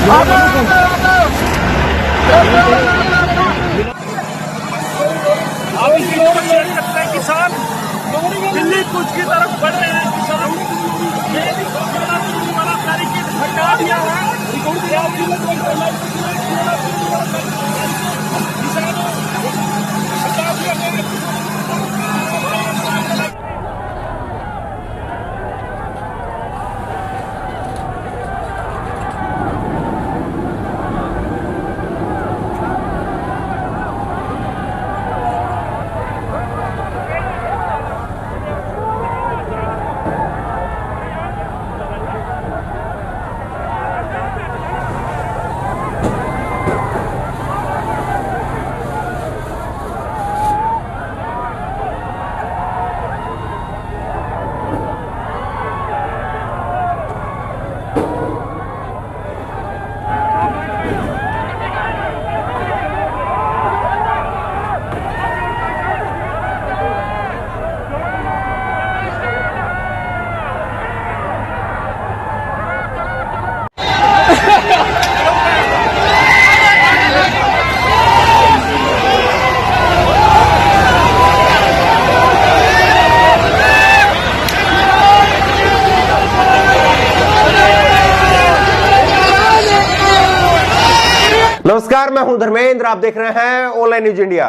अब इस लोग शेयर करते हैं किसान दिल्ली कूच की तरफ बढ़ रहे हैं। किसान ये बड़ा तरीके से हटा दिया है। नमस्कार, मैं हूं धर्मेंद्र। आप देख रहे हैं ऑनलाइन न्यूज इंडिया।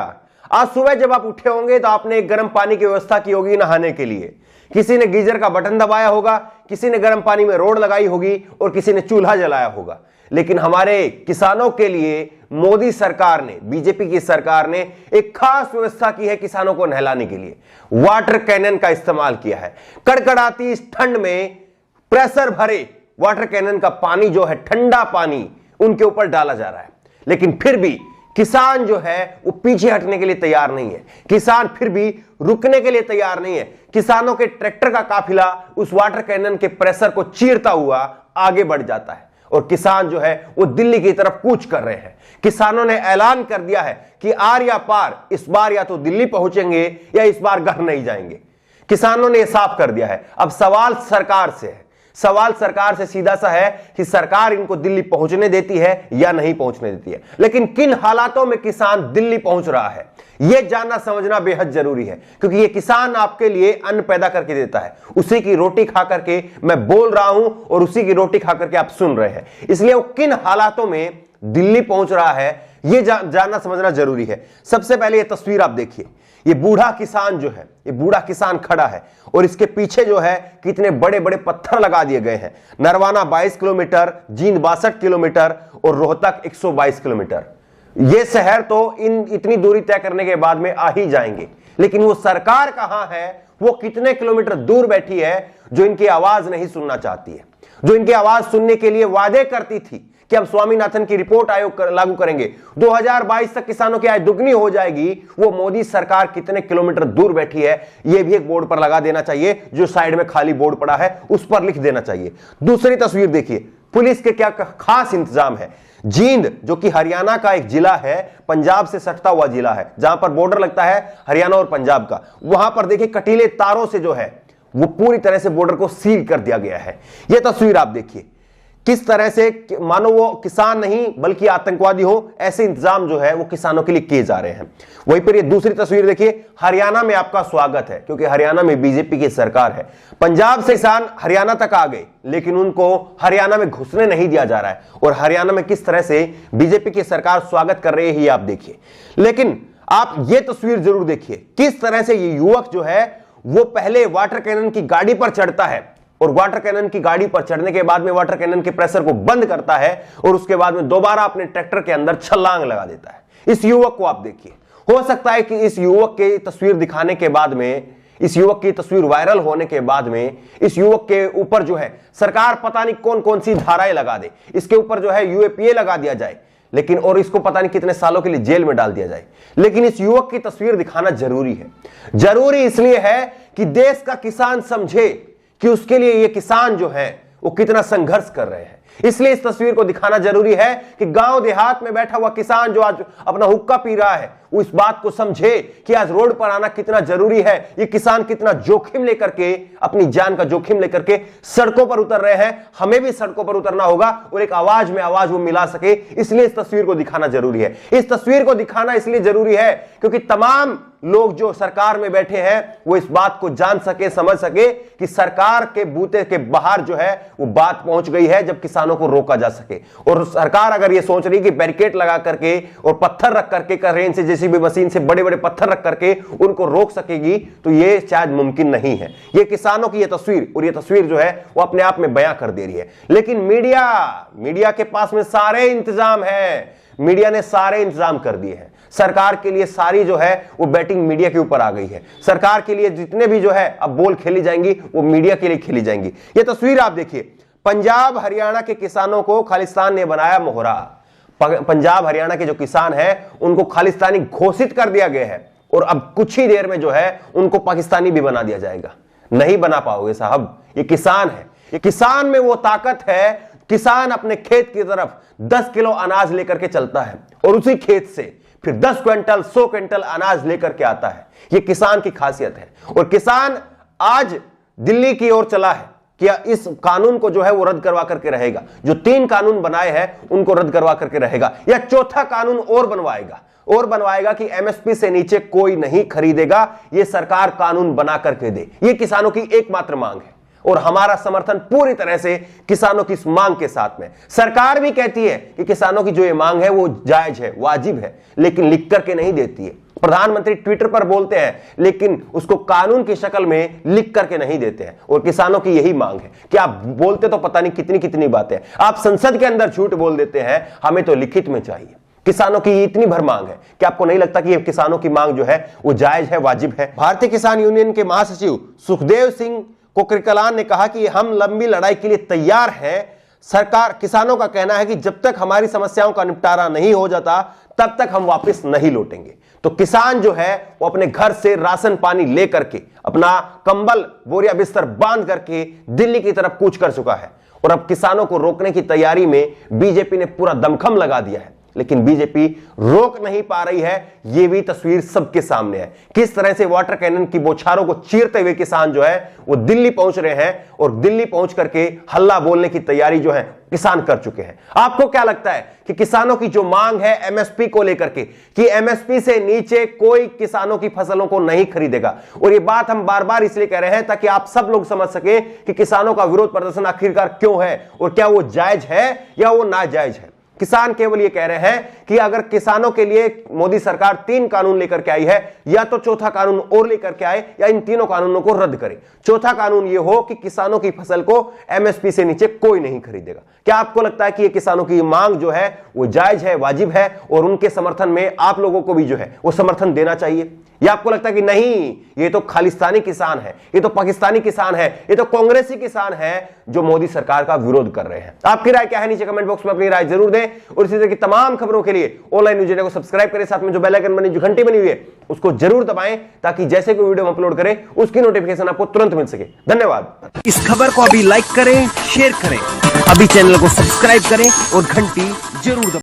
आज सुबह जब आप उठे होंगे तो आपने एक गर्म पानी की व्यवस्था की होगी नहाने के लिए। किसी ने गीजर का बटन दबाया होगा, किसी ने गर्म पानी में रोड लगाई होगी और किसी ने चूल्हा जलाया होगा। लेकिन हमारे किसानों के लिए मोदी सरकार ने, बीजेपी की सरकार ने एक खास व्यवस्था की है किसानों को नहलाने के लिए। वाटर कैनन का इस्तेमाल किया है। कड़कड़ाती इस ठंड में प्रेशर भरे वाटर कैनन का पानी जो है, ठंडा पानी उनके ऊपर डाला जा रहा है। लेकिन फिर भी किसान जो है वो पीछे हटने के लिए तैयार नहीं है। किसान फिर भी रुकने के लिए तैयार नहीं है। किसानों के ट्रैक्टर का काफिला उस वाटर कैनन के प्रेशर को चीरता हुआ आगे बढ़ जाता है और किसान जो है वो दिल्ली की तरफ कूच कर रहे हैं। किसानों ने ऐलान कर दिया है कि आर या पार इस बार या तो दिल्ली पहुंचेंगे या इस बार घर नहीं जाएंगे। किसानों ने साफ कर दिया है। अब सवाल सरकार से है। सवाल सरकार से सीधा सा है कि सरकार इनको दिल्ली पहुंचने देती है या नहीं पहुंचने देती है। लेकिन किन हालातों में किसान दिल्ली पहुंच रहा है यह जानना समझना बेहद जरूरी है, क्योंकि यह किसान आपके लिए अन्न पैदा करके देता है। उसी की रोटी खा करके मैं बोल रहा हूं और उसी की रोटी खा करके आप सुन रहे हैं। इसलिए वो किन हालातों में दिल्ली पहुंच रहा है यह जानना समझना जरूरी है। सबसे पहले यह तस्वीर आप देखिए। ये बूढ़ा किसान जो है, ये बूढ़ा किसान खड़ा है और इसके पीछे जो है कितने बड़े बड़े पत्थर लगा दिए गए हैं। नरवाना 22 किलोमीटर, जींद 62 किलोमीटर और रोहतक 122 किलोमीटर। ये शहर तो इतनी दूरी तय करने के बाद में आ ही जाएंगे। लेकिन वो सरकार कहां है, वो कितने किलोमीटर दूर बैठी है जो इनकी आवाज नहीं सुनना चाहती है, जो इनकी आवाज सुनने के लिए वादे करती थी कि हम स्वामीनाथन की रिपोर्ट आयोग लागू करेंगे, 2022 तक किसानों की आय दुगनी हो जाएगी। वो मोदी सरकार कितने किलोमीटर दूर बैठी है यह भी एक बोर्ड पर लगा देना चाहिए। जो साइड में खाली बोर्ड पड़ा है उस पर लिख देना चाहिए। दूसरी तस्वीर देखिए, पुलिस के क्या खास इंतजाम है। जींद जो कि हरियाणा का एक जिला है, पंजाब से सटता हुआ जिला है, जहां पर बॉर्डर लगता है हरियाणा और पंजाब का, वहां पर देखिए कटीले तारों से जो है वो पूरी तरह से बॉर्डर को सील कर दिया गया है। यह तस्वीर आप देखिए किस तरह से, मानो वो किसान नहीं बल्कि आतंकवादी हो, ऐसे इंतजाम जो है वो किसानों के लिए किए जा रहे हैं। वहीं पर ये दूसरी तस्वीर देखिए, हरियाणा में आपका स्वागत है क्योंकि हरियाणा में बीजेपी की सरकार है। पंजाब से किसान हरियाणा तक आ गए लेकिन उनको हरियाणा में घुसने नहीं दिया जा रहा है और हरियाणा में किस तरह से बीजेपी की सरकार स्वागत कर रही है आप देखिए। लेकिन आप ये तस्वीर जरूर देखिए किस तरह से ये युवक जो है वो पहले वाटर कैनन की गाड़ी पर चढ़ता है और वाटर कैनन की गाड़ी पर चढ़ने के बाद में वाटर कैनन के प्रेशर को बंद करता है और उसके बाद में दोबारा अपने ट्रैक्टर के अंदर छलांग लगा देता है। इस युवक को आप देखिए। हो सकता है कि इस युवक की तस्वीर दिखाने के बाद में, इस युवक की तस्वीर वायरल होने के बाद में इस युवक के ऊपर जो है सरकार पता नहीं कौन कौन सी धाराएं लगा दे, इसके ऊपर जो है यूएपीए लगा दिया जाए, लेकिन और इसको पता नहीं कितने सालों के लिए जेल में डाल दिया जाए। लेकिन इस युवक की तस्वीर दिखाना जरूरी है। जरूरी इसलिए है कि देश का किसान समझे कि उसके लिए ये किसान जो है वो कितना संघर्ष कर रहे हैं। इसलिए इस तस्वीर को दिखाना जरूरी है कि गांव देहात में बैठा हुआ किसान जो आज अपना हुक्का पी रहा है वो इस बात को समझे कि आज रोड पर आना कितना जरूरी है। ये किसान कितना जोखिम लेकर के, अपनी जान का जोखिम लेकर के सड़कों पर उतर रहे हैं। हमें भी सड़कों पर उतरना होगा और एक आवाज में आवाज वो मिला सके, इसलिए इस तस्वीर को दिखाना जरूरी है। इस तस्वीर को दिखाना इसलिए जरूरी है क्योंकि तमाम लोग जो सरकार में बैठे हैं वो इस बात को जान सके, समझ सके कि सरकार के बूते के बाहर जो है वो बात पहुंच गई है जब किसानों को रोका जा सके। और सरकार अगर ये सोच रही कि बैरिकेड लगा करके और पत्थर रख करके, क्रेन से, जेसीबी मशीन से बड़े बड़े पत्थर रख करके उनको रोक सकेगी तो ये शायद मुमकिन नहीं है। ये किसानों की ये तस्वीर, और ये तस्वीर जो है वो अपने आप में बयां कर दे रही है। लेकिन मीडिया के पास में सारे इंतजाम है, मीडिया ने सारे इंतजाम कर दिए हैं। सरकार के लिए सारी जो है वो बैटिंग मीडिया के ऊपर आ गई है। सरकार के लिए जितने भी जो है अब बॉल खेली जाएंगी वो मीडिया के लिए खेली जाएंगी। ये तस्वीर आप देखिए, पंजाब हरियाणा के किसानों को खालिस्तान ने बनाया मोहरा। पंजाब हरियाणा के जो किसान हैं उनको खालिस्तानी घोषित कर दिया गया है और अब कुछ ही देर में जो है उनको पाकिस्तानी भी बना दिया जाएगा। नहीं बना पाओगे साहब, ये किसान है। ये किसान में वो ताकत है, किसान अपने खेत की तरफ 10 किलो अनाज लेकर के चलता है और उसी खेत से फिर 10 क्विंटल 100 क्विंटल अनाज लेकर के आता है। यह किसान की खासियत है। और किसान आज दिल्ली की ओर चला है कि इस कानून को जो है वो रद्द करवा करके रहेगा। जो 3 कानून बनाए हैं उनको रद्द करवा करके रहेगा, या चौथा कानून और बनवाएगा कि एमएसपी से नीचे कोई नहीं खरीदेगा। यह सरकार कानून बना करके दे। यह किसानों की एकमात्र मांग है और हमारा समर्थन पूरी तरह से किसानों की इस मांग के साथ में। सरकार भी कहती है कि किसानों की जो ये मांग है वो जायज है, वाजिब है, लेकिन लिख करके नहीं देती है। प्रधानमंत्री ट्विटर पर बोलते हैं लेकिन उसको कानून की शक्ल में लिख करके नहीं देते हैं। और किसानों की यही मांग है कि आप बोलते तो पता नहीं कितनी कितनी बातें, आप संसद के अंदर झूठ बोल देते हैं, हमें तो लिखित में चाहिए। किसानों की इतनी भर मांग है कि आपको नहीं लगता कि ये किसानों की मांग जो है वो जायज है, वाजिब है। भारतीय किसान यूनियन के महासचिव सुखदेव सिंह कोकरिकलान ने कहा कि हम लंबी लड़ाई के लिए तैयार हैं। सरकार, किसानों का कहना है कि जब तक हमारी समस्याओं का निपटारा नहीं हो जाता तब तक हम वापस नहीं लौटेंगे। तो किसान जो है वो अपने घर से राशन पानी लेकर के, अपना कंबल बोरिया बिस्तर बांध करके दिल्ली की तरफ कूच कर चुका है। और अब किसानों को रोकने की तैयारी में बीजेपी ने पूरा दमखम लगा दिया है, लेकिन बीजेपी रोक नहीं पा रही है। यह भी तस्वीर सबके सामने है, किस तरह से वाटर कैनन की बौछारों को चीरते हुए किसान जो है वो दिल्ली पहुंच रहे हैं और दिल्ली पहुंच करके हल्ला बोलने की तैयारी जो है किसान कर चुके हैं। आपको क्या लगता है कि किसानों की जो मांग है एमएसपी को लेकर के, कि एमएसपी से नीचे कोई किसानों की फसलों को नहीं खरीदेगा? और ये बात हम बार बार इसलिए कह रहे हैं ताकि आप सब लोग समझ सके कि किसानों का विरोध प्रदर्शन आखिरकार क्यों है और क्या वो जायज है या वो नाजायज है। किसान केवल ये कह रहे हैं कि अगर किसानों के लिए मोदी सरकार 3 कानून लेकर के आई है, या तो चौथा कानून और लेकर के आए या इन तीनों कानूनों को रद्द करे। चौथा कानून ये हो कि किसानों की फसल को एमएसपी से नीचे कोई नहीं खरीदेगा। क्या आपको लगता है कि ये किसानों की मांग जो है वो जायज है, वाजिब है और उनके समर्थन में आप लोगों को भी जो है वो समर्थन देना चाहिए? या आपको लगता है कि नहीं, ये तो खालिस्तानी किसान है, ये तो पाकिस्तानी किसान है, ये तो कांग्रेसी किसान है जो मोदी सरकार का विरोध कर रहे हैं? आपकी राय क्या है नीचे कमेंट बॉक्स में अपनी राय जरूर दें। और इसी तरह की तमाम खबरों के लिए ऑनलाइन न्यूज़ इंडिया को सब्सक्राइब करें, साथ में जो बेल आइकन बनी, जो घंटी बनी हुई है उसको जरूर दबाएं ताकि जैसे कोई वीडियो हम अपलोड करें उसकी नोटिफिकेशन आपको तुरंत मिल सके। धन्यवाद। इस खबर को अभी लाइक करें, शेयर करें, अभी चैनल को सब्सक्राइब करें और घंटी जरूर दबाएं।